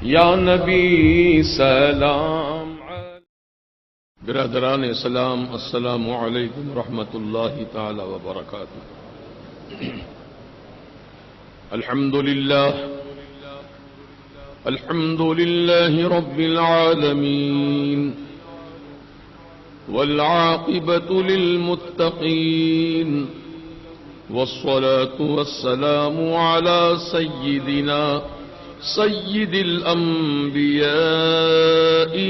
یا نبی سلام برادران اسلام، السلام علیکم ورحمۃ اللہ تعالی وبرکاتہ۔ الحمد للہ رب العالمین والعاقبۃ للمتقین والصلاة والسلام على سيد الأنبياء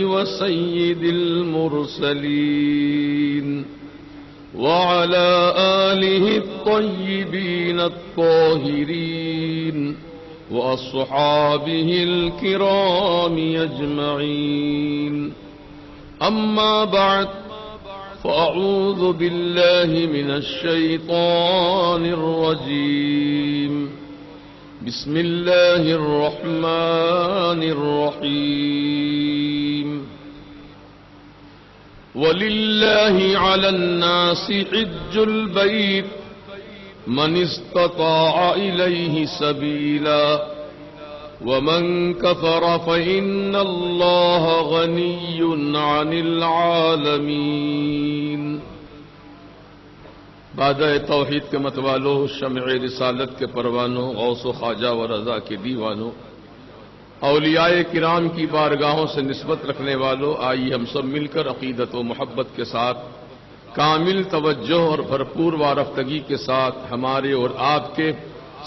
وسيد المرسلين وعلى آله الطيبين الطاهرين وأصحابه الكرام أجمعين، أما بعد فأعوذ بالله من الشيطان الرجيم، بسم الله الرحمن الرحيم۔ ولله على الناس حج البيت من استطاع إليه سبيلا ومن كفر فإن الله غني عن العالمين۔ بادہ توحید کے متوالو، شمع رسالت کے پروانوں، غوث و خواجہ و رضا کے دیوانوں، اولیاء کرام کی بارگاہوں سے نسبت رکھنے والوں، آئیے ہم سب مل کر عقیدت و محبت کے ساتھ، کامل توجہ اور بھرپور وارفتگی کے ساتھ ہمارے اور آپ کے،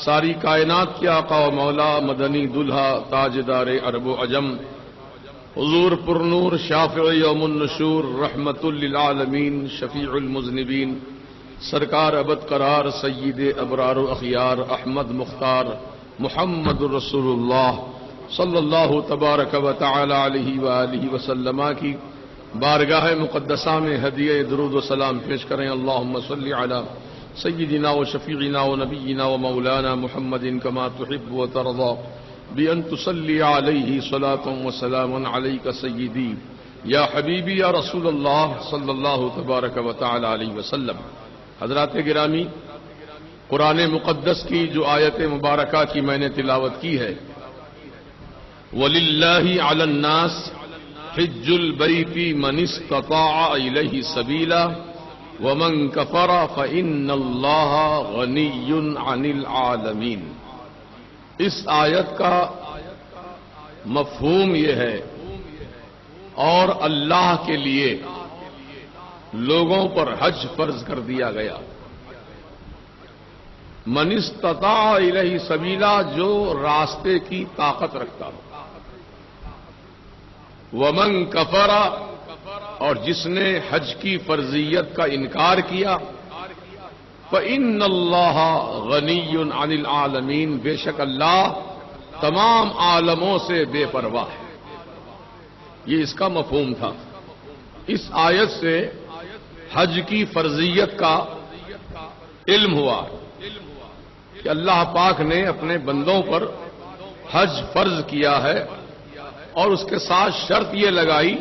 ساری کائنات کے آقا و مولا، مدنی دلہا، تاجدار عرب و عجم، حضور پرنور شافع یوم النشور، رحمت للعالمین، شفیع المذنبین، سرکار ابد قرار، سید ابرار و اخیار، احمد مختار محمد رسول اللہ صلی اللہ تبارک و تعالی علیہ وآلہ وسلم کی بارگاہ مقدسہ میں ہدیہ درود و سلام پیش کریں۔ اللہم صلی علی سیدنا و شفیعنا و نبینا و مولانا محمد کما تحب و ترضا بأن تصلی علیہ صلاة و سلام علیک سیدی یا حبیبی یا رسول اللہ صلی اللہ تبارک و تعالی علیہ وسلم۔ حضرات گرامی، قرآن مقدس کی جو آیت مبارکہ کی میں نے تلاوت کی ہے، وَلِلَّهِ عَلَى النَّاسِ حِجُّ الْبَيْتِ مَنِ اسْتَطَاعَ إِلَيْهِ سَبِيلًا وَمَنْ كَفَرَ فَإِنَّ اللَّهَ غَنِيٌّ عَنِ الْعَالَمِينَ۔ اس آیت کا مفہوم یہ ہے، اور اللہ کے لیے لوگوں پر حج فرض کر دیا گیا۔ من استطاع الیہ سبیلا، جو راستے کی طاقت رکھتا ہو، ومن کفر، اور جس نے حج کی فرضیت کا انکار کیا، فإن اللہ غنی عن العالمین، بے شک اللہ تمام عالموں سے بے پرواہ ہے۔ یہ اس کا مفہوم تھا۔ اس آیت سے حج کی فرضیت کا علم ہوا کہ اللہ پاک نے اپنے بندوں پر حج فرض کیا ہے، اور اس کے ساتھ شرط یہ لگائی،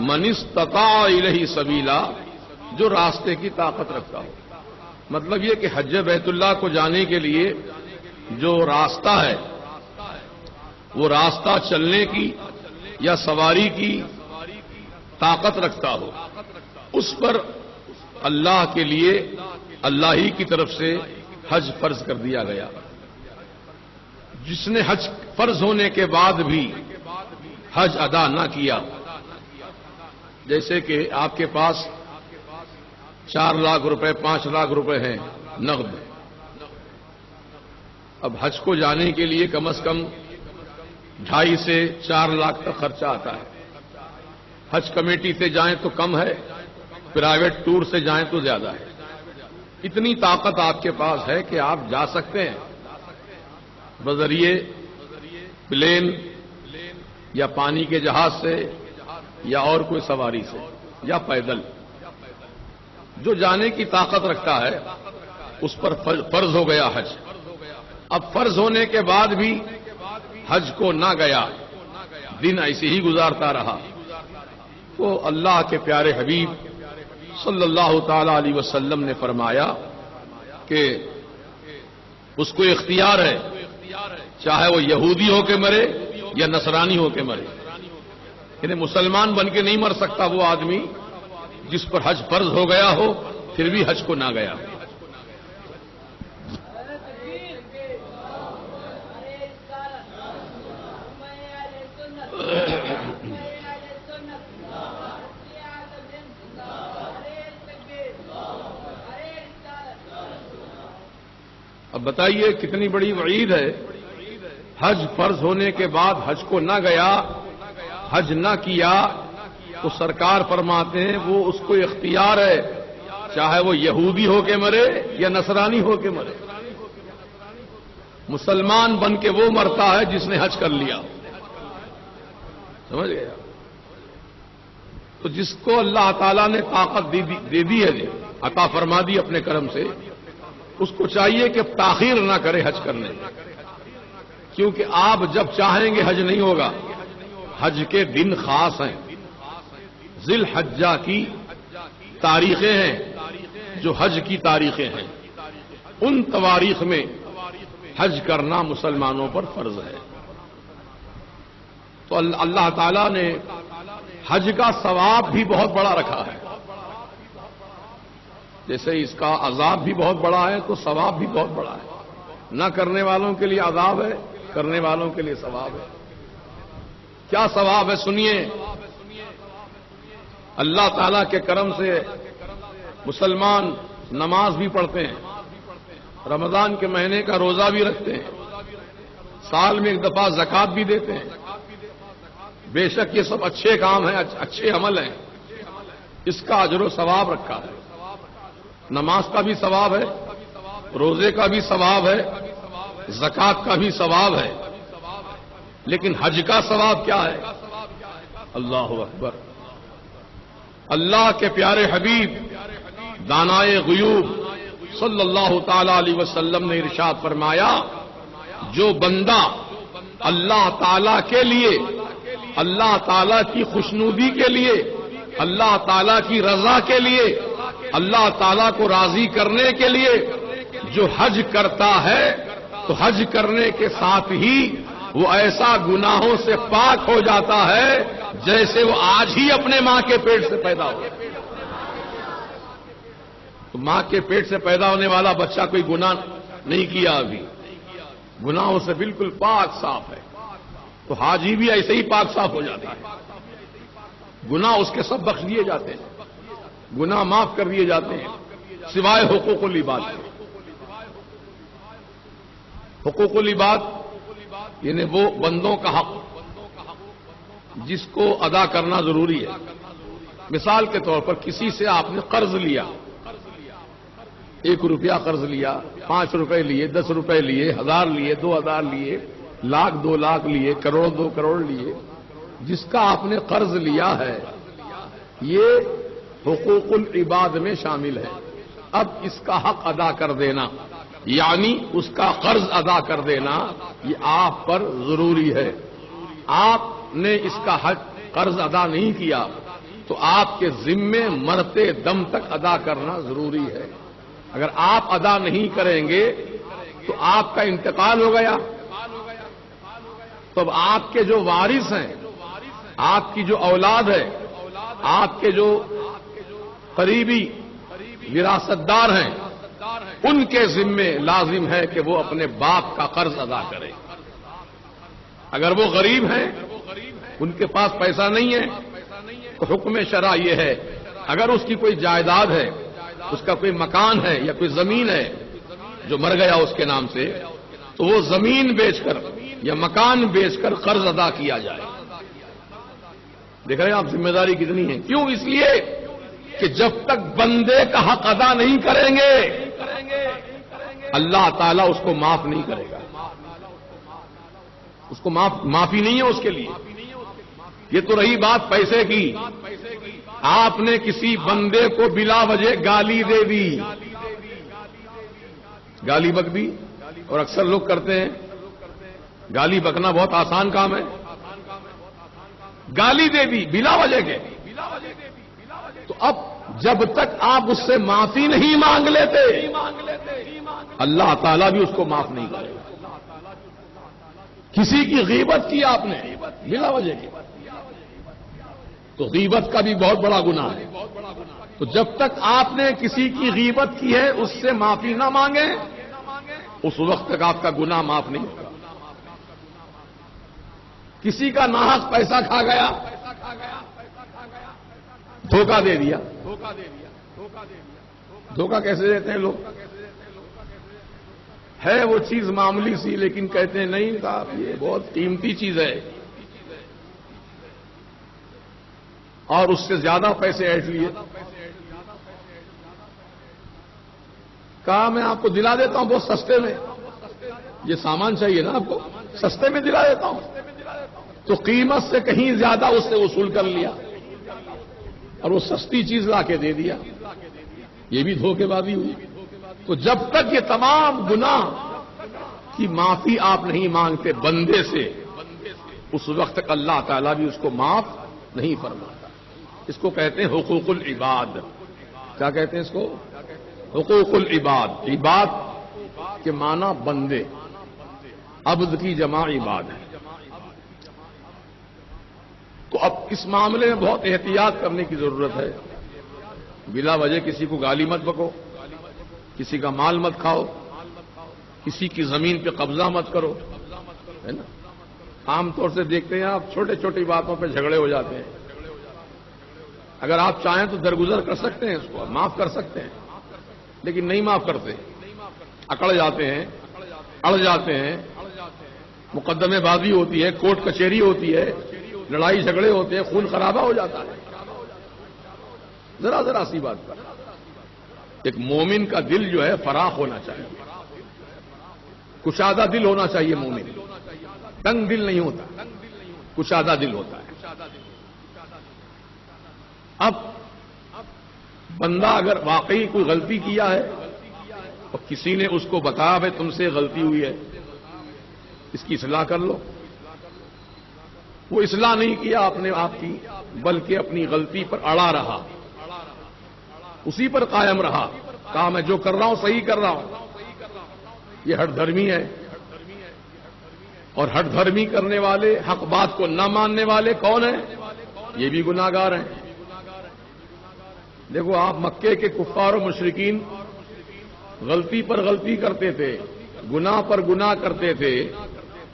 من استطاع الیہ سبیلا، جو راستے کی طاقت رکھتا ہو۔ مطلب یہ کہ حج بیت اللہ کو جانے کے لیے جو راستہ ہے، وہ راستہ چلنے کی یا سواری کی طاقت رکھتا ہو، اس پر اللہ کے لیے اللہ ہی کی طرف سے حج فرض کر دیا گیا۔ جس نے حج فرض ہونے کے بعد بھی حج ادا نہ کیا، جیسے کہ آپ کے پاس 4 لاکھ روپے 5 لاکھ روپے ہیں نقد، اب حج کو جانے کے لیے کم از کم 2.5 سے 4 لاکھ تک خرچہ آتا ہے۔ حج کمیٹی سے جائیں تو کم ہے، پرائیویٹ ٹور سے جائیں تو زیادہ ہے۔ اتنی طاقت آپ کے پاس ہے کہ آپ جا سکتے ہیں بذریعے پلین یا پانی کے جہاز سے یا اور کوئی سواری سے یا پیدل۔ جو جانے کی طاقت رکھتا ہے اس پر فرض ہو گیا حج۔ اب فرض ہونے کے بعد بھی حج کو نہ گیا، دن ایسے ہی گزارتا رہا، تو اللہ کے پیارے حبیب صلی اللہ تعالی علیہ وسلم نے فرمایا کہ اس کو اختیار ہے، چاہے وہ یہودی ہو کے مرے یا نصرانی ہو کے مرے. یعنی مسلمان بن کے نہیں مر سکتا وہ آدمی جس پر حج فرض ہو گیا ہو پھر بھی حج کو نہ گیا. اب بتائیے کتنی بڑی وعید ہے. حج فرض ہونے کے بعد حج کو نہ گیا، حج نہ کیا، تو سرکار فرماتے ہیں وہ اس کو اختیار ہے، چاہے وہ یہودی ہو کے مرے یا نصرانی ہو کے مرے. مسلمان بن کے وہ مرتا ہے جس نے حج کر لیا. سمجھ گیا؟ تو جس کو اللہ تعالیٰ نے طاقت دے دی ہے، عطا فرما دی اپنے کرم سے، اس کو چاہیے کہ تاخیر نہ کرے حج کرنے میں. کیونکہ آپ جب چاہیں گے حج نہیں ہوگا. حج کے دن خاص ہیں، ذی الحجہ کی تاریخیں ہیں جو حج کی تاریخیں ہیں. ان تواریخ میں حج کرنا مسلمانوں پر فرض ہے. تو اللہ تعالیٰ نے حج کا ثواب بھی بہت بڑا رکھا ہے. جیسے اس کا عذاب بھی بہت بڑا ہے تو ثواب بھی بہت بڑا ہے. نہ کرنے والوں کے لیے عذاب ہے، کرنے والوں کے لیے ثواب ہے. کیا ثواب ہے سنیے. اللہ تعالیٰ کے کرم سے مسلمان نماز بھی پڑھتے ہیں، رمضان کے مہینے کا روزہ بھی رکھتے ہیں، سال میں ایک دفعہ زکوٰۃ بھی دیتے ہیں. بے شک یہ سب اچھے کام ہیں، اچھے عمل ہیں. اس کا اجر و ثواب رکھا ہے. نماز کا بھی ثواب ہے، روزے کا بھی ثواب ہے، زکوٰۃ کا بھی ثواب ہے. لیکن حج کا ثواب کیا ہے؟ اللہ اکبر. اللہ کے پیارے حبیب دانائے غیوب صلی اللہ تعالی علیہ وسلم نے ارشاد فرمایا، جو بندہ اللہ تعالی کے لیے، اللہ تعالی کی خوشنودی کے لیے، اللہ تعالی کی رضا کے لیے، اللہ تعالی کو راضی کرنے کے لیے جو حج کرتا ہے، تو حج کرنے کے ساتھ ہی وہ ایسا گناہوں سے پاک ہو جاتا ہے جیسے وہ آج ہی اپنے ماں کے پیٹ سے پیدا ہو. تو ماں کے پیٹ سے پیدا ہونے والا بچہ کوئی گناہ نہیں کیا ابھی، گناہوں سے بالکل پاک صاف ہے. تو حاجی بھی ایسے ہی پاک صاف ہو جاتا ہے. گناہ اس کے سب بخش دیے جاتے ہیں، گناہ معاف کر دیے جاتے ہیں، سوائے حقوق العباد. حقوق العباد یعنی وہ بندوں کا حق جس کو ادا کرنا ضروری ہے. مثال کے طور پر کسی سے آپ نے قرض لیا، 1 روپیہ قرض لیا، 5 روپے لیے، 10 روپے لیے، 1000 لیے، 2000 لیے، لاکھ 2 لاکھ لیے، کروڑ 2 کروڑ لیے. جس کا آپ نے قرض لیا ہے یہ حقوق العباد میں شامل ہے. اب اس کا حق ادا کر دینا یعنی اس کا قرض ادا کر دینا یہ آپ پر ضروری ہے. آپ نے اس کا حق قرض ادا نہیں کیا تو آپ کے ذمے مرتے دم تک ادا کرنا ضروری ہے. اگر آپ ادا نہیں کریں گے تو آپ کا انتقال ہو گیا تو اب آپ کے جو وارث ہیں، آپ کی جو اولاد ہے، آپ کے جو قریبی وراثت دار ہیں، ان کے ذمے لازم ہے کہ وہ اپنے باپ کا قرض ادا کریں. اگر وہ غریب ہیں، ان کے پاس پیسہ نہیں ہے، تو حکم شرع یہ ہے اگر اس کی کوئی جائیداد ہے، اس کا کوئی مکان ہے یا کوئی زمین ہے جو مر گیا اس کے نام سے، تو وہ زمین بیچ کر یا مکان بیچ کر قرض ادا کیا جائے. دیکھ رہے ہیں آپ ذمہ داری کتنی ہے. کیوں؟ اس لیے کہ جب تک بندے کا حق ادا نہیں کریں گے اللہ تعالیٰ اس کو معاف نہیں کرے گا. اس کو معافی نہیں ہے اس کے لیے. یہ تو رہی بات پیسے کی. آپ نے کسی بندے کو بلا وجہ گالی دے دی، گالی بک دی، اور اکثر لوگ کرتے ہیں. گالی بکنا بہت آسان کام ہے. گالی دے دی بلا وجہ کے، تو اب جب تک آپ اس سے معافی نہیں مانگ لیتے اللہ تعالیٰ بھی اس کو معاف نہیں کرے گا. کسی کی غیبت کی آپ نے بلا وجہ کی، تو غیبت کا بھی بہت بڑا گناہ ہے۔ تو جب تک آپ نے کسی کی غیبت کی ہے اس سے معافی نہ مانگیں، اس وقت تک آپ کا گناہ معاف نہیں ہوگا۔ کسی کا ناحق پیسہ کھا گیا، دھوکہ دے دیا۔ دھوکہ کیسے دیتے ہیں لوگ؟ ہے وہ چیز معمولی سی، لیکن کہتے ہیں نہیں صاحب یہ بہت قیمتی چیز ہے، اور اس سے زیادہ پیسے ایڈ لیے۔ کہا میں آپ کو دلا دیتا ہوں بہت سستے میں، یہ سامان چاہیے نا آپ کو، سستے میں دلا دیتا ہوں، تو قیمت سے کہیں زیادہ اس سے وصول کر لیا اور وہ سستی چیز لا کے دے دیا۔ یہ بھی دھوکے بازی ہوئی۔ تو جب تک یہ تمام گناہ کی معافی آپ نہیں مانگتے بندے سے، اس وقت تک اللہ تعالیٰ بھی اس کو معاف نہیں فرماتا۔ اس کو کہتے ہیں حقوق العباد۔ کیا کہتے ہیں اس کو؟ حقوق العباد۔ عباد کے معنی بندے، عبد کی جمع عباد ہے۔ تو اب اس معاملے میں بہت احتیاط کرنے کی ضرورت ہے۔ بلا وجہ کسی کو گالی مت بکو، کسی کا مال مت کھاؤ، کسی کی زمین پہ قبضہ مت کرو، ہے نا؟ عام طور سے دیکھتے ہیں آپ چھوٹے چھوٹی باتوں پہ جھگڑے ہو جاتے ہیں۔ اگر آپ چاہیں تو درگزر کر سکتے ہیں، اس کو معاف کر سکتے ہیں، لیکن نہیں معاف کرتے، اکڑ جاتے ہیں، اڑ جاتے ہیں، مقدمے بازی ہوتی ہے، کورٹ کچہری ہوتی ہے، لڑائی جھگڑے ہوتے ہیں، خون خرابہ ہو جاتا ہے ذرا ذرا سی بات پر۔ ایک مومن کا دل جو ہے فراخ ہونا چاہیے، کشادہ دل ہونا چاہیے۔ مومن تنگ دل نہیں ہوتا، کشادہ دل ہوتا ہے۔ اب بندہ اگر واقعی کوئی غلطی کیا ہے اور کسی نے اس کو بتایا بھائی تم سے غلطی ہوئی ہے، اس کی اصلاح کر لو، وہ اصلاح نہیں کیا آپ نے آپ کی، بلکہ اپنی غلطی پر اڑا رہا، اسی پر قائم رہا، کہا میں جو کر رہا ہوں صحیح کر رہا ہوں، یہ ہٹ دھرمی ہے۔ اور ہٹ دھرمی کرنے والے، حق بات کو نہ ماننے والے کون ہیں؟ یہ بھی گناہگار ہیں۔ دیکھو آپ مکے کے کفار و مشرکین غلطی پر غلطی کرتے تھے، گناہ پر گناہ کرتے تھے،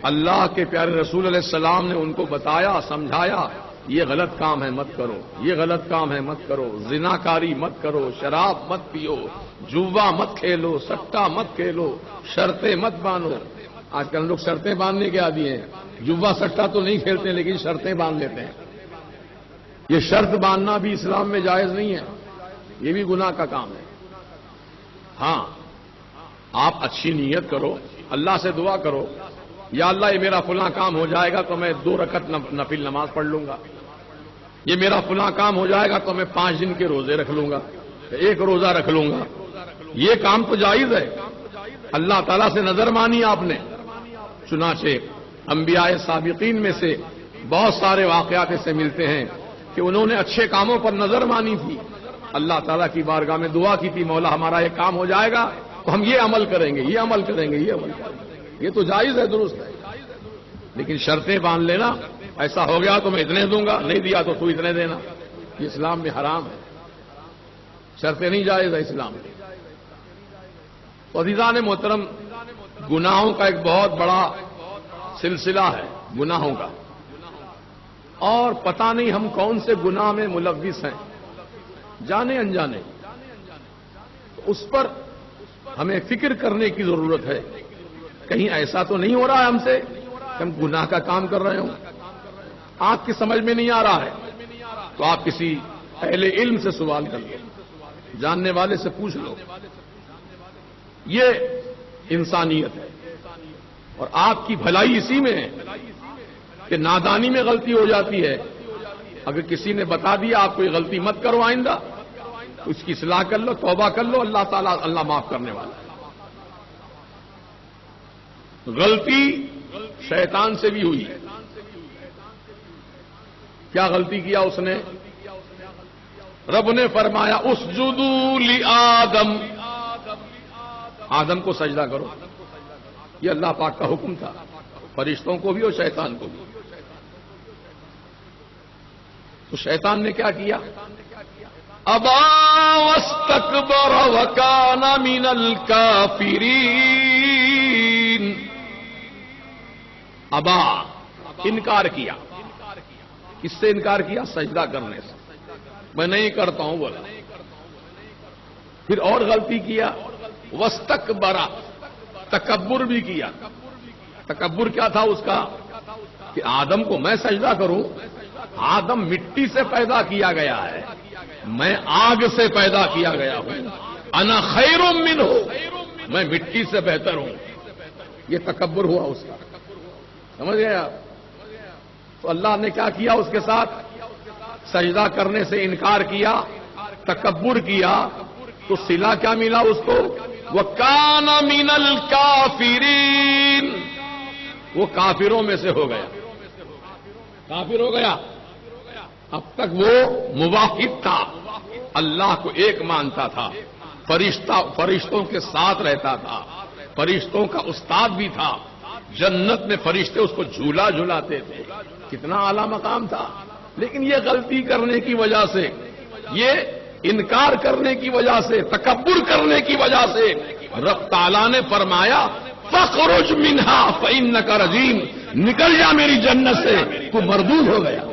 اللہ کے پیارے رسول علیہ السلام نے ان کو بتایا، سمجھایا، یہ غلط کام ہے مت کرو، یہ غلط کام ہے مت کرو، زنا کاری مت کرو، شراب مت پیو، جوا مت کھیلو، سٹا مت کھیلو، شرطیں مت باندھو۔ آج کل لوگ شرطیں باندھنے کے عادی ہیں، جوا سٹا تو نہیں کھیلتے لیکن شرطیں باندھ لیتے ہیں۔ یہ شرط باندھنا بھی اسلام میں جائز نہیں ہے، یہ بھی گناہ کا کام ہے۔ ہاں آپ اچھی نیت کرو، اللہ سے دعا کرو، یا اللہ یہ میرا فلاں کام ہو جائے گا تو میں 2 رکعت نفل نماز پڑھ لوں گا، یہ میرا فلاں کام ہو جائے گا تو میں 5 دن کے روزے رکھ لوں گا، 1 روزہ رکھ لوں گا، یہ کام تو جائز ہے۔ اللہ تعالیٰ سے نظر مانی آپ نے، چنانچہ انبیاء سابقین میں سے بہت سارے واقعات سے ملتے ہیں کہ انہوں نے اچھے کاموں پر نظر مانی تھی، اللہ تعالیٰ کی بارگاہ میں دعا کی تھی، مولا ہمارا یہ کام ہو جائے گا تو ہم یہ عمل کریں گے، یہ عمل کریں گے، یہ عمل کریں گے۔ یہ تو جائز ہے، درست ہے، لیکن شرطیں باندھ لینا، ایسا ہو گیا تو میں اتنے دوں گا، نہیں دیا تو اتنے دینا، یہ اسلام میں حرام ہے، شرطیں نہیں جائز ہے اسلام میں۔ تو عزیزان محترم، گناہوں کا ایک بہت بڑا سلسلہ ہے گناہوں کا، اور پتہ نہیں ہم کون سے گناہ میں ملوث ہیں، جانے انجانے، اس پر ہمیں فکر کرنے کی ضرورت ہے۔ کہیں ایسا تو نہیں ہو رہا ہے ہم سے کہ ہم گناہ کا کام کر رہے ہوں، آپ کی سمجھ میں نہیں آ رہا ہے تو آپ کسی اہل علم سے سوال کر لو، جاننے والے سے پوچھ لو، یہ انسانیت ہے۔ اور آپ کی بھلائی اسی میں ہے کہ نادانی میں غلطی ہو جاتی ہے، اگر کسی نے بتا دیا آپ کوئی غلطی مت کرو آئندہ، تو اس کی اصلاح کر لو، توبہ کر لو، اللہ تعالیٰ اللہ معاف کرنے والا ہے۔ غلطی شیطان سے بھی ہوئی، کیا غلطی کیا اس نے؟ رب نے فرمایا اسجدوا لآدم، آدم کو سجدہ کرو، یہ اللہ پاک کا حکم تھا۔ فرشتوں کو بھی اور شیطان کو بھی. تو شیطان نے کیا کیا؟ ابا واستکبر وکان من الکافرین. ابا، انکار کیا. کس سے انکار کیا؟ سجدہ کرنے سے. میں نہیں کرتا ہوں بولا. پھر اور غلطی کیا، واستکبر، تکبر بھی کیا. تکبر کیا تھا اس کا؟ کہ آدم کو میں سجدہ کروں. آدم مٹی سے پیدا کیا گیا ہے، میں آگ سے پیدا کیا گیا ہوں. انا خیر منہ، میں مٹی سے بہتر ہوں. یہ تکبر ہوا اس کا. سمجھ گئے آپ؟ تو اللہ نے کیا کیا اس کے ساتھ؟ سجدہ کرنے سے انکار کیا، تکبر کیا. تو صلہ کیا ملا اس کو؟ وَكَانَ مِنَ الْكَافِرِينَ. وہ کافروں میں سے ہو گیا. کافر ہو گیا. اب تک وہ موحد تھا، اللہ کو ایک مانتا تھا، فرشتوں کے ساتھ رہتا تھا، فرشتوں کا استاد بھی تھا. جنت میں فرشتے اس کو جھولا جھلاتے تھے. کتنا اعلیٰ مقام تھا. لیکن یہ غلطی کرنے کی وجہ سے، یہ انکار کرنے کی وجہ سے، تکبر کرنے کی وجہ سے رب تعالیٰ نے فرمایا فَاخْرُجْ مِنْهَا فَإِنَّكَ رَجِيمٌ. نکل جا میری جنت سے، تو مردود ہو گیا.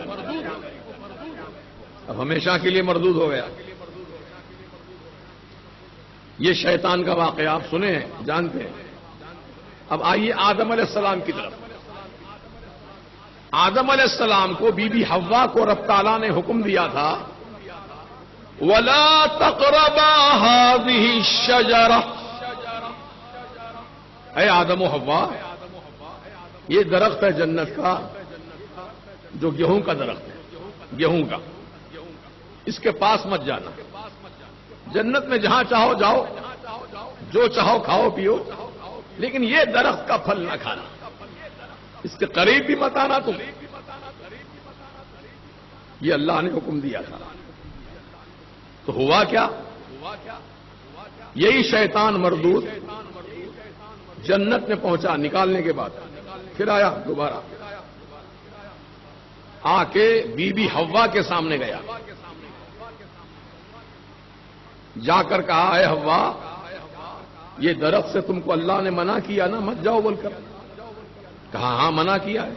اب ہمیشہ کے لیے مردود ہو گیا. یہ شیطان کا واقعہ آپ سنے ہیں، جانتے ہیں. اب آئیے آدم علیہ السلام کی طرف. آدم علیہ السلام کو بی بی حوا کو رب تعالیٰ نے حکم دیا تھا وَلَا تَقْرَبَا هَٰذِهِ الشَّجَرَةَ. اے آدم و حوا، یہ درخت ہے جنت کا جو گیہوں کا درخت ہے، گیہوں کا، اس کے پاس مت جانا. جنت میں جہاں چاہو جاؤ، جو چاہو کھاؤ پیو، لیکن یہ درخت کا پھل نہ کھانا، اس کے قریب بھی مت آنا تم. یہ اللہ نے حکم دیا تھا. تو ہوا کیا؟ یہی شیطان مردود جنت میں پہنچا نکالنے کے بعد، پھر آیا دوبارہ، آ کے بی بی حوا کے سامنے گیا. جا کر کہا اے حوا، یہ درخت سے تم کو اللہ نے منع کیا نا، مت جاؤ بول کر. کہا ہاں منع کیا ہے.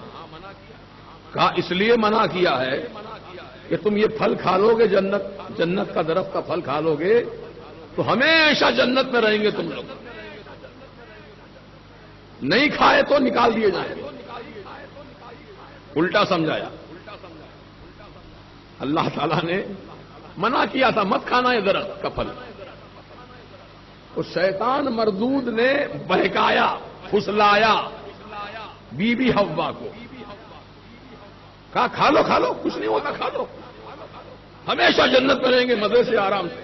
کہا اس لیے منع کیا ہے کہ تم یہ پھل کھا لو گے، جنت کا درخت کا پھل کھا لو گے تو ہمیشہ جنت میں رہیں گے تم لوگ. نہیں کھائے تو نکال دیے جائیں گے. الٹا سمجھایا. اللہ تعالیٰ نے منع کیا تھا مت کھانا یہ درخت کا پھل. تو شیطان مردود نے بہکایا، پھسلایا بی بی حوا کو. کہا کھا لو کھا لو، کچھ نہیں ہوتا، کھا لو، ہمیشہ جنت میں رہیں گے مزے سے، آرام سے.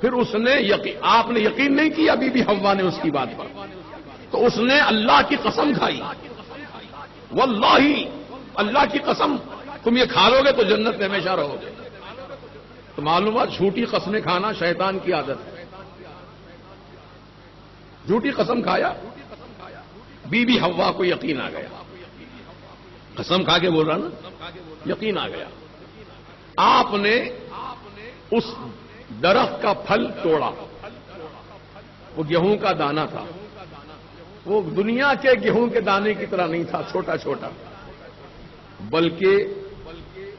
پھر اس نے آپ نے یقین نہیں کیا بی بی حوا نے اس کی بات پر، تو اس نے اللہ کی قسم کھائی. واللہ، اللہ کی قسم، تم یہ کھا لو گے تو جنت میں ہمیشہ رہو گے. تو معلوم ہوا جھوٹی قسمیں کھانا شیطان کی عادت ہے. جھوٹی قسم کھایا، بی بی حوا کو یقین آ گیا. قسم کھا کے بول رہا نا، یقین آ گیا. آپ نے اس درخت کا پھل توڑا. وہ گیہوں کا دانہ تھا. وہ دنیا کے گیہوں کے دانے کی طرح نہیں تھا چھوٹا چھوٹا، بلکہ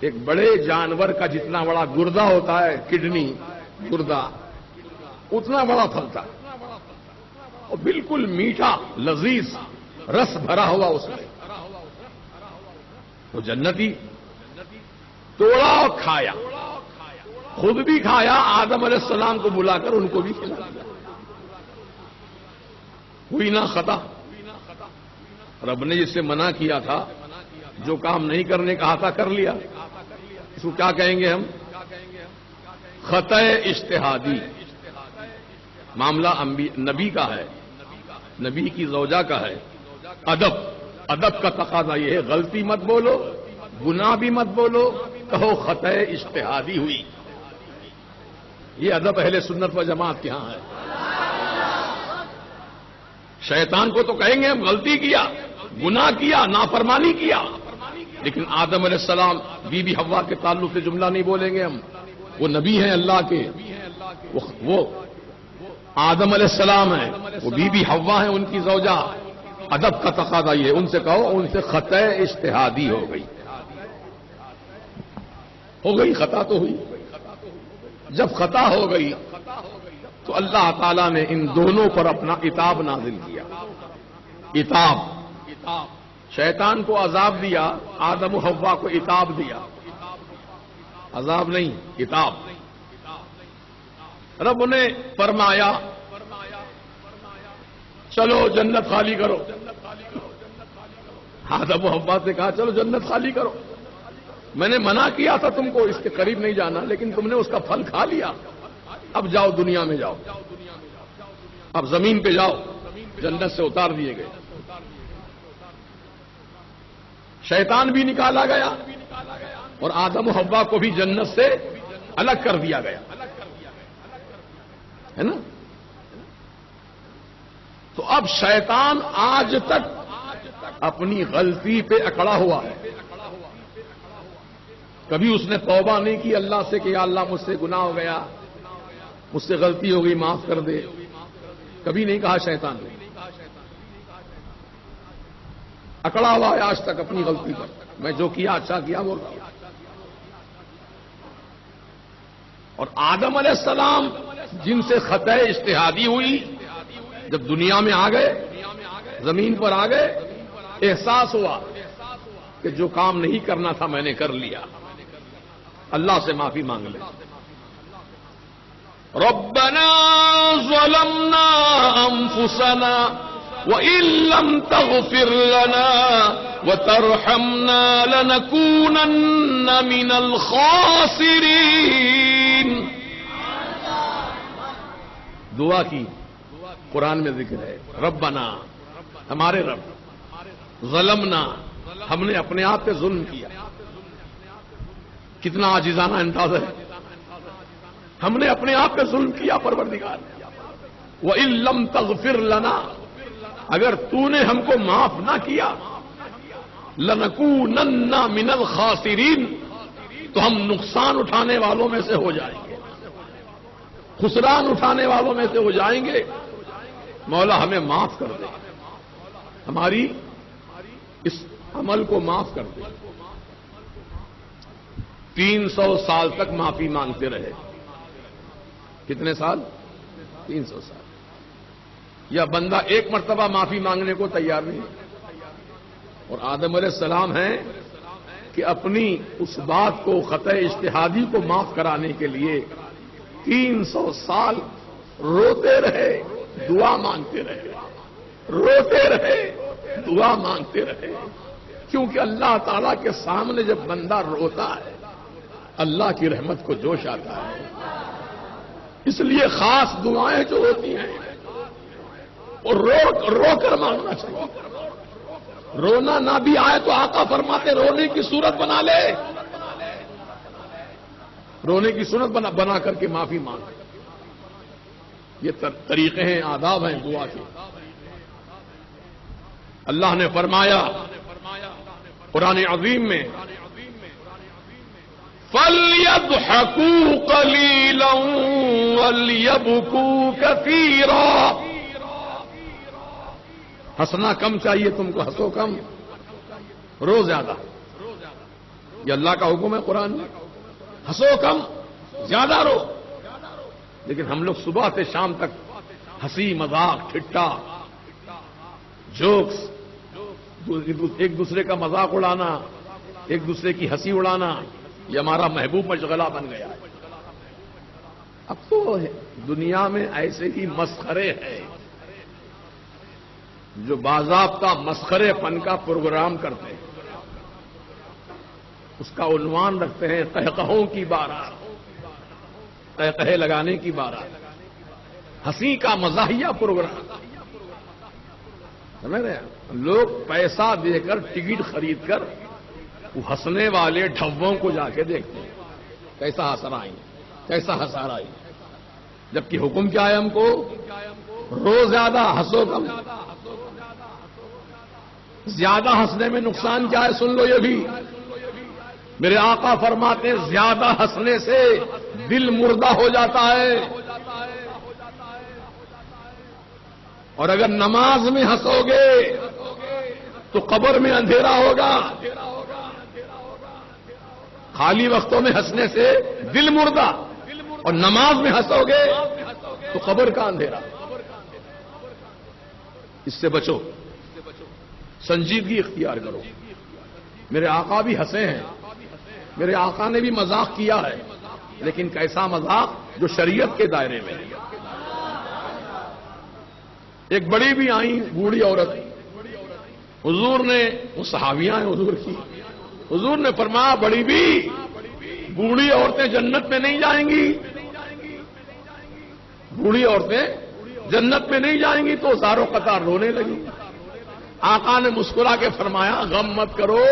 ایک بڑے جانور کا جتنا بڑا گردہ ہوتا ہے، کڈنی گردہ، اتنا بڑا پھل تھا. اور بالکل میٹھا لذیذ رس بھرا ہوا اس میں. تو جنتی توڑا اور کھایا، خود بھی کھایا، آدم علیہ السلام کو بلا کر ان کو بھی کھلا دیا. ہوئی نہ خطا. رب نے جس سے منع کیا تھا، جو کام نہیں کرنے کہا تھا، کر لیا. اس کو کیا کہیں گے ہم؟ خطأ اجتہادی. معاملہ نبی کا ہے، نبی کی زوجہ کا ہے. ادب کا تقاضا یہ ہے، غلطی مت بولو، گناہ بھی مت بولو، کہو خطأ اجتہادی ہوئی. یہ ادب اہل سنت و جماعت کے ہاں ہے. شیطان کو تو کہیں گے ہم غلطی کیا، گناہ کیا، نافرمانی کیا، لیکن آدم علیہ السلام بی بی حوا کے تعلق سے جملہ نہیں بولیں گے ہم. وہ نبی ہیں اللہ کے، وہ آدم علیہ السلام ہیں، وہ بی بی حوا ہیں ان کی زوجہ. ادب کا تقاضا یہ ہے، ان سے کہو ان سے خطا اجتہادی ہو گئی. خطا تو ہوئی. جب خطا ہو گئی تو اللہ تعالیٰ نے ان دونوں پر اپنا عتاب نازل کیا. عتاب، شیطان کو عذاب دیا، آدم و حوا کو عتاب دیا. عذاب نہیں، عتاب. رب نے فرمایا چلو جنت خالی کرو. آدم و حوا سے کہا چلو جنت خالی کرو. میں نے منع کیا تھا تم کو اس کے قریب نہیں جانا، لیکن تم نے اس کا پھل کھا لیا. اب جاؤ دنیا میں جاؤ، اب زمین پہ جاؤ. جنت سے اتار دیے گئے. شیطان بھی نکالا گیا اور آدم و حوا کو بھی جنت سے الگ کر دیا گیا، ہے نا. تو اب شیطان آج تک اپنی غلطی پہ اکڑا ہوا ہے. کبھی اس نے توبہ نہیں کی اللہ سے کہ یا اللہ مجھ سے گناہ ہو گیا، مجھ سے غلطی ہو گئی معاف کر دے. کبھی نہیں کہا شیطان نے. اکڑا ہوا ہے آج تک اپنی غلطی پر. میں جو کیا اچھا کیا وہ کیا. اور آدم علیہ السلام جن سے خطا اجتہادی ہوئی، جب دنیا میں آ گئے، زمین پر آ گئے، احساس ہوا کہ جو کام نہیں کرنا تھا میں نے کر لیا. اللہ سے معافی مانگ لیں. ربنا ظلمنا انفسنا وَإِن لَّمْ تَغْفِرْ لَنَا وَتَرْحَمْنَا لَنَكُونَنَّ مِنَ الْخَاسِرِينَ. دعا کی قرآن میں ذکر ہے. ربنا، ہمارے رب، ظلمنا، ہم نے اپنے آپ پہ ظلم کیا. کتنا عاجزانہ انداز ہے. ہم نے اپنے آپ پہ ظلم کیا پروردگار. وَإِن لَّمْ تَغْفِرْ لَنَا، اگر تو نے ہم کو معاف نہ کیا، لَنَكُونَنَّ مِنَ الْخَاسِرِينَ، تو ہم نقصان اٹھانے والوں میں سے ہو جائیں گے، خسران اٹھانے والوں میں سے ہو جائیں گے. مولا ہمیں معاف کر دے، ہماری اس عمل کو معاف کر دے. 300 سال تک معافی مانگتے رہے. کتنے سال؟ 300 سال. یا بندہ ایک مرتبہ معافی مانگنے کو تیار نہیں. اور آدم علیہ السلام ہیں کہ اپنی اس بات کو، خطا اجتہادی کو معاف کرانے کے لیے 300 سال روتے رہے، دعا مانگتے رہے، روتے رہے، دعا مانگتے رہے. کیونکہ اللہ تعالی کے سامنے جب بندہ روتا ہے اللہ کی رحمت کو جوش آتا ہے. اس لیے خاص دعائیں جو ہوتی ہیں اور رو کر مانگنا چاہیے. رونا نہ بھی آئے تو آقا فرماتے رونے کی صورت بنا لے، رونے کی صورت بنا کر کے معافی مانگ. یہ طریقے ہیں، آداب ہیں دعا کے. اللہ نے فرمایا قرآن عظیم میں فَلْيَضْحَكُوا قَلِيلًا وَلْيَبْكُوا كَثِيرًا. ہنسنا کم چاہیے تم کو، ہنسو کم، رو زیادہ. یہ اللہ کا حکم ہے قرآن میں. ہنسو کم، زیادہ رو. لیکن ہم لوگ صبح سے شام تک ہنسی مذاق، ٹھٹا، جوکس، ایک دوسرے کا مذاق اڑانا، ایک دوسرے کی ہنسی اڑانا، یہ ہمارا محبوب مشغلہ بن گیا ہے. اب تو دنیا میں ایسے ہی مسخرے ہیں جو باضابطہ مسخرے پن کا پروگرام کرتے ہیں. اس کا عنوان رکھتے ہیں قہقہوں کی بارات، قہقہے لگانے کی بارات، ہنسی کا مزاحیہ پروگرام. سمجھ رہے ہیں؟ لوگ پیسہ دے کر ٹکٹ خرید کر وہ ہنسنے والے ڈھووں کو جا کے دیکھتے ہیں کیسا ہنس رہا ہے، کیسا ہنسا رہا ہے. جبکہ حکم کیا ہے ہم کو؟ رو زیادہ، ہنسو کم. زیادہ ہنسنے میں نقصان کیا ہے؟ سن لو یہ بھی. میرے آقا فرماتے ہیں زیادہ ہنسنے سے دل مردہ ہو جاتا ہے. اور اگر نماز میں ہنسو گے تو قبر میں اندھیرا ہوگا. خالی وقتوں میں ہنسنے سے دل مردہ، اور نماز میں ہنسو گے تو قبر کا اندھیرا. اس سے بچو، سنجیدگی اختیار کرو. میرے آقا بھی ہنسے ہیں، میرے آقا نے بھی مذاق کیا ہے، لیکن کیسا مذاق جو شریعت کے دائرے میں ہے. ایک بڑی بھی آئی بوڑھی عورت، حضور نے، وہ صحابیاں ہیں حضور کی، حضور نے فرمایا بڑی بھی بوڑھی عورتیں جنت میں نہیں جائیں گی، بوڑھی عورتیں جنت میں نہیں جائیں گی. تو زاروں قطار رونے لگی. آقا نے مسکرا کے فرمایا غم مت کرو،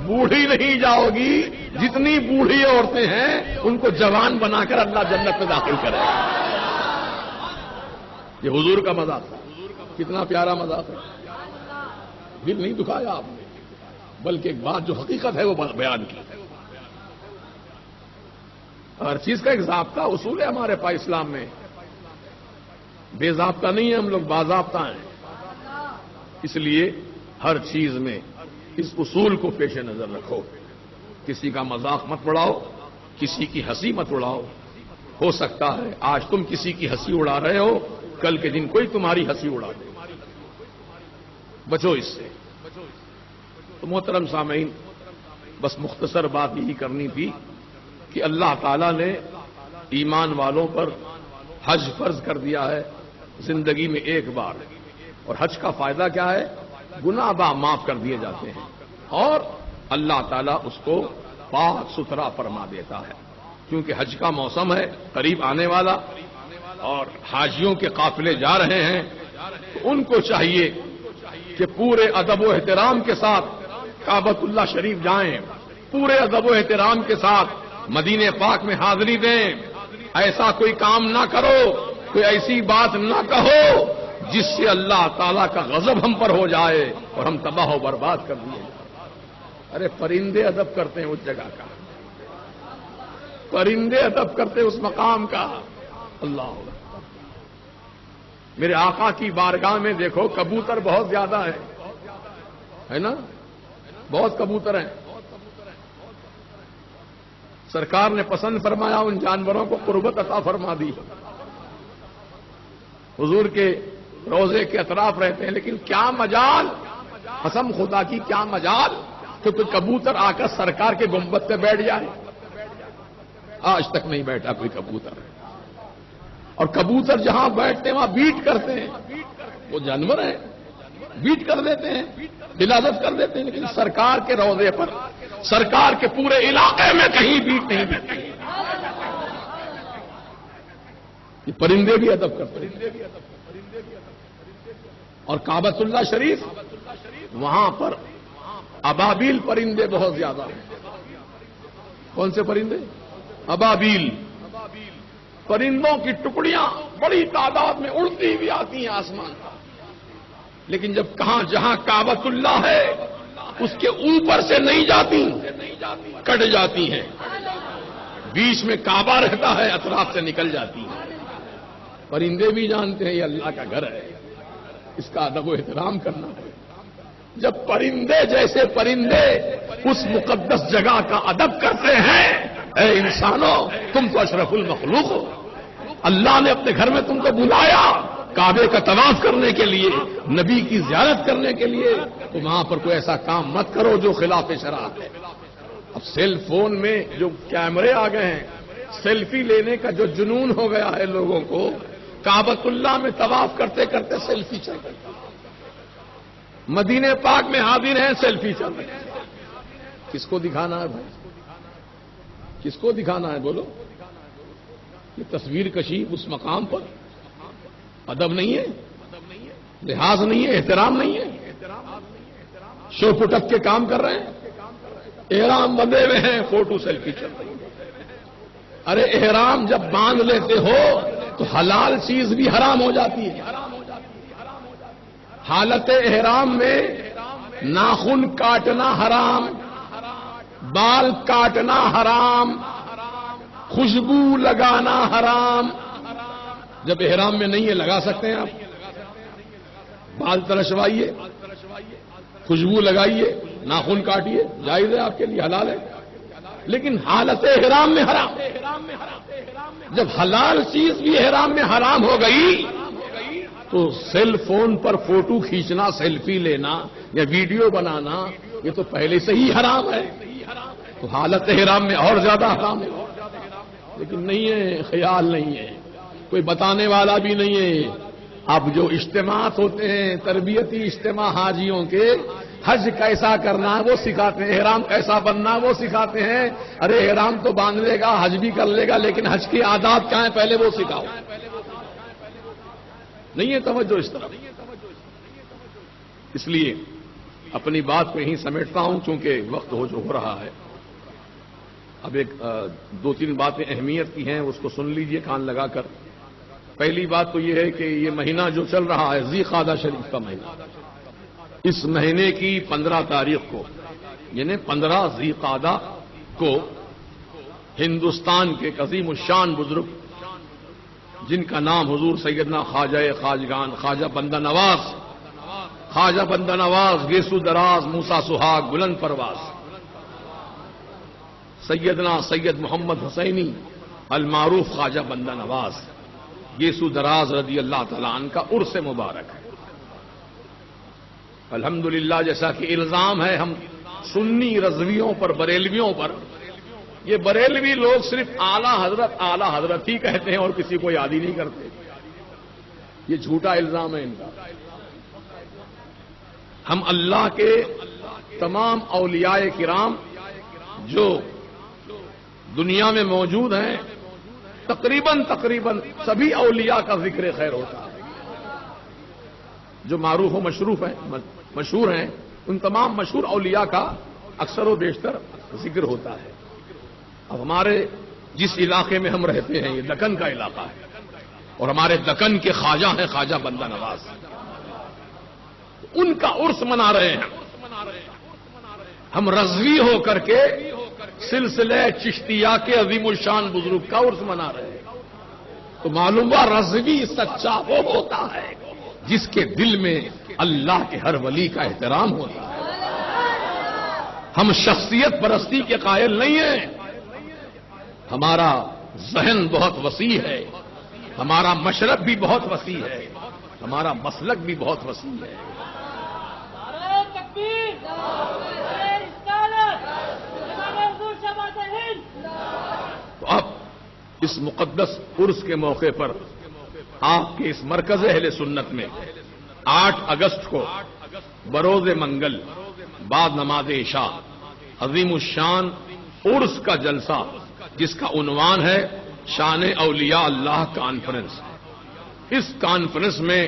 بوڑھی نہیں جاؤ گی، جتنی بوڑھی عورتیں ہیں ان کو جوان بنا کر اللہ جنت میں داخل کرے. یہ حضور کا مذاق تھا. کتنا پیارا مذاق ہے. دل نہیں دکھایا آپ نے، بلکہ ایک بات جو حقیقت ہے وہ بیان کی. ہر چیز کا ایک ضابطہ اصول ہے ہمارے پاس اسلام میں. بے ضابطہ نہیں ہے ہم لوگ، باضابطہ ہیں. اس لیے ہر چیز میں اس اصول کو پیش نظر رکھو. کسی کا مذاق مت اڑاؤ، کسی کی ہنسی مت اڑاؤ. ہو سکتا ہے آج تم کسی کی ہنسی اڑا رہے ہو، کل کے دن کوئی تمہاری ہنسی اڑا دے. بچو اس سے. تو محترم سامعین، بس مختصر بات یہی کرنی تھی کہ اللہ تعالیٰ نے ایمان والوں پر حج فرض کر دیا ہے زندگی میں ایک بار. اور حج کا فائدہ کیا ہے؟ گناہ معاف کر دیے جاتے ہیں، اور اللہ تعالیٰ اس کو پاک ستھرا فرما دیتا ہے. کیونکہ حج کا موسم ہے قریب آنے والا، اور حاجیوں کے قافلے جا رہے ہیں، تو ان کو چاہیے کہ پورے ادب و احترام کے ساتھ کعبۃ اللہ شریف جائیں، پورے ادب و احترام کے ساتھ مدینہ پاک میں حاضری دیں. ایسا کوئی کام نہ کرو، کوئی ایسی بات نہ کہو جس سے اللہ تعالیٰ کا غضب ہم پر ہو جائے اور ہم تباہ و برباد کر دیے جائیں. ارے پرندے ادب کرتے ہیں اس جگہ کا، پرندے ادب کرتے ہیں اس مقام کا. اللہ میرے آقا کی بارگاہ میں دیکھو کبوتر بہت زیادہ ہے نا، بہت کبوتر ہیں. سرکار نے پسند فرمایا ان جانوروں کو قربت عطا فرما دی. حضور کے روزے کے اطراف رہتے ہیں، لیکن کیا مجال، قسم خدا کی کیا مجال کہ کوئی کبوتر آ کر سرکار کے گنبد پہ بیٹھ جائے. آج تک نہیں بیٹھا کوئی کبوتر. اور کبوتر جہاں بیٹھتے ہیں وہاں بیٹ کرتے ہیں. وہ جانور ہیں، بیٹ کر دیتے ہیں، بلادت کر دیتے ہیں، لیکن سرکار کے روزے پر، سرکار کے پورے علاقے میں کہیں بیٹ نہیں دیتے. یہ پرندے بھی ادب کرتے ہیں. اور کعبۃ اللہ شریف، وہاں پر ابابیل پرندے بہت زیادہ ہیں. کون سے پرندے؟ ابابیل. پرندوں کی ٹکڑیاں بڑی تعداد میں اڑتی ہوئی آتی ہیں آسمان پر، لیکن جب کہاں جہاں کعبۃ اللہ ہے اس کے اوپر سے نہیں جاتی، کٹ جاتی ہیں. بیچ میں کعبہ رہتا ہے، اطراف سے نکل جاتی ہیں. پرندے بھی جانتے ہیں یہ اللہ کا گھر ہے، اس کا ادب و احترام کرنا ہے. جب پرندے جیسے پرندے اس مقدس جگہ کا ادب کرتے ہیں، اے انسانوں تم تو اشرف المخلوق ہو. اللہ نے اپنے گھر میں تم کو بلایا کعبے کا طواف کرنے کے لیے، نبی کی زیارت کرنے کے لیے، تو وہاں پر کوئی ایسا کام مت کرو جو خلاف شرع ہے. اب سیل فون میں جو کیمرے آ گئے ہیں، سیلفی لینے کا جو جنون ہو گیا ہے لوگوں کو، کعبۃ اللہ میں طواف کرتے کرتے سیلفی چل رہی ہے. مدینہ پاک میں حاضر ہیں، سیلفی چل رہی ہے. کس کو دکھانا ہے بھائی؟ کس کو دکھانا ہے بولو؟ یہ تصویر کشی اس مقام پر ادب نہیں ہے، لحاظ نہیں ہے، احترام نہیں ہے. شو پٹک کے کام کر رہے ہیں، احرام بندھے ہوئے ہیں، فوٹو سیلفی چل رہی ہے. ارے احرام جب باندھ لیتے ہو تو حلال چیز بھی حرام ہو جاتی ہے. حالت احرام میں ناخن کاٹنا حرام، بال کاٹنا حرام، خوشبو لگانا حرام۔ جب احرام میں نہیں ہے لگا سکتے ہیں آپ، بال ترشوائیے، خوشبو لگائیے، ناخن کاٹیے، جائز ہے آپ کے لیے، حلال ہے، لیکن حالت احرام میں حرام۔ جب حلال چیز بھی احرام میں حرام ہو گئی تو سیل فون پر فوٹو کھینچنا، سیلفی لینا یا ویڈیو بنانا یہ تو پہلے سے ہی حرام ہے، تو حالت احرام میں اور زیادہ حرام ہے۔ لیکن نہیں ہے، خیال نہیں ہے، کوئی بتانے والا بھی نہیں ہے۔ اب جو اجتماعات ہوتے ہیں تربیتی اجتماع حاجیوں کے، حج کیسا کرنا ہے وہ سکھاتے ہیں، احرام کیسا بننا ہے وہ سکھاتے ہیں۔ ارے احرام تو باندھ لے گا، حج بھی کر لے گا، لیکن حج کی عادات کیا ہیں پہلے وہ سکھاؤ۔ نہیں ہے توجہ اس طرف۔ اس لیے اپنی بات کو یہیں سمیٹتا ہوں چونکہ وقت ہو رہا ہے۔ اب ایک دو تین باتیں اہمیت کی ہیں، اس کو سن لیجئے کان لگا کر۔ پہلی بات تو یہ ہے کہ یہ مہینہ جو چل رہا ہے ذی قعدہ شریف کا مہینہ، اس مہینے کی 15 تاریخ کو یعنی 15 ذی قعدہ کو ہندوستان کے عظیم الشان بزرگ جن کا نام حضور سیدنا خواجہ خواجگان خواجہ بندہ نواز گیسو دراز موسیٰ سہاگ بلند پرواز سیدنا سید محمد حسینی المعروف خواجہ بندہ نواز گیسو دراز رضی اللہ تعالیٰ عنہ کا عرس مبارک ہے۔ الحمدللہ جیسا کہ الزام ہے ہم سنی رضویوں پر، بریلویوں پر، یہ بریلوی لوگ صرف اعلی حضرت ہی کہتے ہیں اور کسی کو یاد ہی نہیں کرتے، یہ جھوٹا الزام ہے ان کا۔ ہم اللہ کے تمام اولیاء کرام جو دنیا میں موجود ہیں تقریباً سبھی اولیاء کا ذکر خیر ہوتا ہے، جو معروف و مشہور ہیں ان تمام مشہور اولیاء کا اکثر و بیشتر ذکر ہوتا ہے۔ اب ہمارے جس علاقے میں ہم رہتے ہیں یہ دکن کا علاقہ ہے اور ہمارے دکن کے خواجہ ہیں خواجہ بندہ نواز، ان کا عرس منا رہے ہیں۔ ہم رضوی ہو کر کے سلسلہ چشتیہ کے عظیم الشان بزرگ کا عرس منا رہے ہیں، تو معلوم ہوا رضوی سچا وہ ہوتا ہے جس کے دل میں اللہ کے ہر ولی کا احترام ہوتا ہے۔ ہم شخصیت پرستی کے قائل نہیں ہیں، ہمارا ذہن بہت وسیع ہے، ہمارا مشرب بھی بہت وسیع ہے، ہمارا مسلک بھی بہت وسیع ہے۔ تو اب اس مقدس عرس کے موقع پر آپ کے اس مرکز اہل سنت میں 8 اگست کو بروز منگل بعد نماز عشاء عظیم الشان عرس کا جلسہ جس کا عنوان ہے شان اولیاء اللہ کانفرنس، اس کانفرنس میں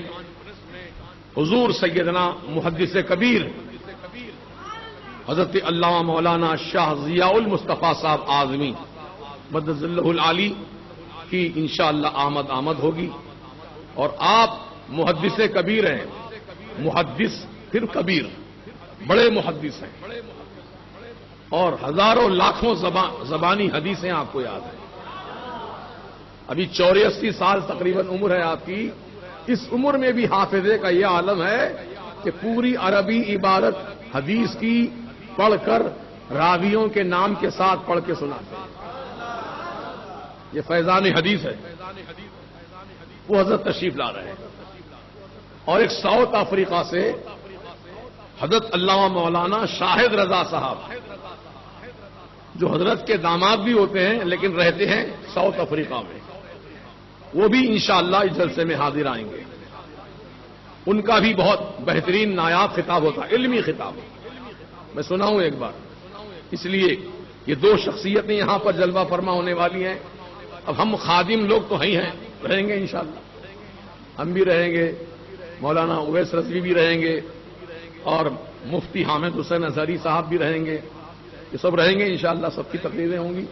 حضور سیدنا محدث کبیر حضرت علامہ مولانا شاہ ضیاء المصطفیٰ صاحب اعظمی مدد اللہ العالی کی انشاءاللہ آمد ہوگی، اور آپ محدث کبیر ہیں، محدث پھر کبیر، بڑے محدث ہیں اور ہزاروں لاکھوں زبانی حدیثیں آپ کو یاد ہیں۔ ابھی 84 سال تقریباً عمر ہے آپ کی، اس عمر میں بھی حافظے کا یہ عالم ہے کہ پوری عربی عبارت حدیث کی پڑھ کر راویوں کے نام کے ساتھ پڑھ کے سناتے ہیں۔ یہ فیضان حدیث ہے، وہ حضرت تشریف لا رہے ہیں، اور ایک ساؤتھ افریقہ سے حضرت علامہ مولانا شاہد رضا صاحب جو حضرت کے داماد بھی ہوتے ہیں لیکن رہتے ہیں ساؤتھ افریقہ میں، وہ بھی انشاءاللہ اس جلسے میں حاضر آئیں گے۔ ان کا بھی بہت بہترین نایاب خطاب ہوتا ہے، علمی خطاب، میں سنا ہوں ایک بار۔ اس لیے یہ 2 شخصیتیں یہاں پر جلوہ فرما ہونے والی ہیں۔ اب ہم خادم لوگ تو ہیں رہیں گے انشاءاللہ، ہم بھی رہیں گے، مولانا اویس رضوی بھی رہیں گے، اور مفتی حامد حسین اظہری صاحب بھی رہیں گے، یہ سب رہیں گے انشاءاللہ، سب کی تقریریں ہوں گی۔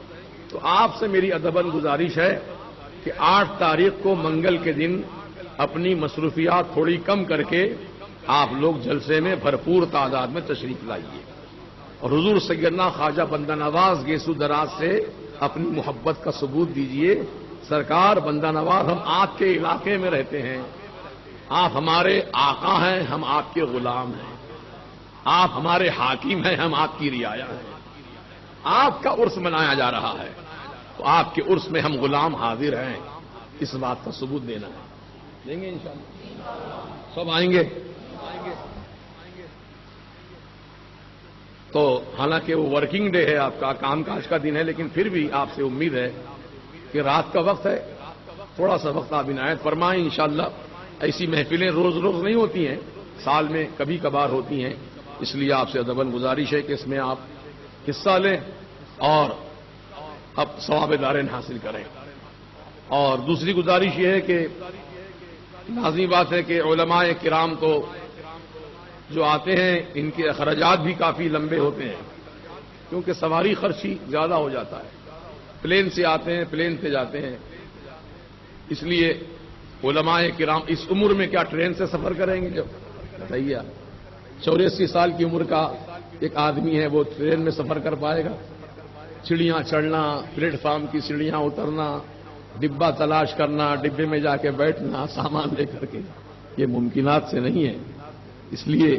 تو آپ سے میری ادباً گزارش ہے کہ 8 تاریخ کو منگل کے دن اپنی مصروفیات تھوڑی کم کر کے آپ لوگ جلسے میں بھرپور تعداد میں تشریف لائیے اور حضور سیدنا خواجہ بندہ نواز گیسو دراز سے اپنی محبت کا ثبوت دیجیے. سرکار بندہ نواز ہم آپ کے علاقے میں رہتے ہیں، آپ ہمارے آقا ہیں، ہم آپ کے غلام ہیں، آپ ہمارے حاکم ہیں، ہم آپ کی رعایا ہیں. آپ کا عرس منایا جا رہا ہے تو آپ کے عرس میں ہم غلام حاضر ہیں، اس بات کا ثبوت دینا ہے. دیں گے انشاءاللہ؟ سب آئیں گے؟ تو حالانکہ وہ ورکنگ ڈے ہے، آپ کا کام کاج کا دن ہے، لیکن پھر بھی آپ سے امید ہے کہ رات کا وقت ہے، تھوڑا سا وقت آپ عنایت فرمائیں. انشاءاللہ ایسی محفلیں روز روز نہیں ہوتی ہیں، سال میں کبھی کبھار ہوتی ہیں، اس لیے آپ سے ادباً گزارش ہے کہ اس میں آپ حصہ لیں اور اب ثواب دارین حاصل کریں. اور دوسری گزارش یہ ہے کہ لازمی بات ہے کہ علماء کرام تو جو آتے ہیں ان کے اخراجات بھی کافی لمبے ہوتے ہیں، کیونکہ سواری خرچی زیادہ ہو جاتا ہے. پلین سے آتے ہیں، پلین سے جاتے ہیں، اس لیے علماء کرام اس عمر میں کیا ٹرین سے سفر کریں گے؟ جب بتائیے، 84 سال کی عمر کا ایک آدمی ہے، وہ ٹرین میں سفر کر پائے گا؟ سیڑھیاں چڑھنا، پلیٹ فارم کی سیڑھیاں اترنا، ڈبہ تلاش کرنا، ڈبے میں جا کے بیٹھنا سامان لے کر کے، یہ ممکنات سے نہیں ہے. اس لیے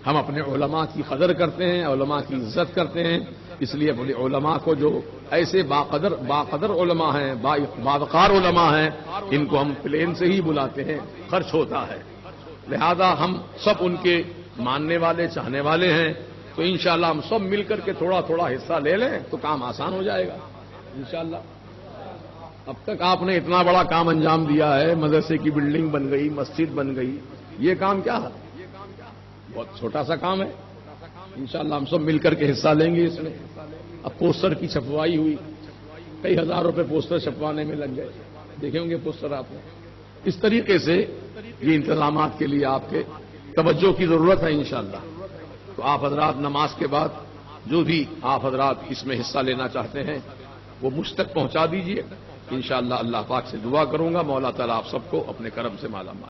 ہم اپنے علماء کی قدر کرتے ہیں، علماء کی عزت کرتے ہیں. اس لیے اپنے علماء کو جو ایسے باقدر علماء ہیں، باوقار علماء ہیں، ان کو ہم پلین سے ہی بلاتے ہیں، خرچ ہوتا ہے. لہذا ہم سب ان کے ماننے والے، چاہنے والے ہیں، تو انشاءاللہ ہم سب مل کر کے تھوڑا تھوڑا حصہ لے لیں تو کام آسان ہو جائے گا انشاءاللہ. اب تک آپ نے اتنا بڑا کام انجام دیا ہے، مدرسے کی بلڈنگ بن گئی، مسجد بن گئی، یہ کام کیا ہے؟ بہت چھوٹا سا کام ہے. انشاءاللہ ہم سب مل کر کے حصہ لیں گے اس میں. اب پوسٹر کی چھپوائی ہوئی، کئی ہزار روپے پوسٹر چھپوانے میں لگ گئے، دیکھیں گے پوسٹر آپ نے. اس طریقے سے یہ انتظامات کے لیے آپ کے توجہ کی ضرورت ہے انشاءاللہ. تو آپ حضرات نماز کے بعد جو بھی آپ حضرات اس میں حصہ لینا چاہتے ہیں وہ مجھ تک پہنچا دیجئے. انشاءاللہ اللہ پاک سے دعا کروں گا مولا تعالیٰ آپ سب کو اپنے کرم سے مالا مال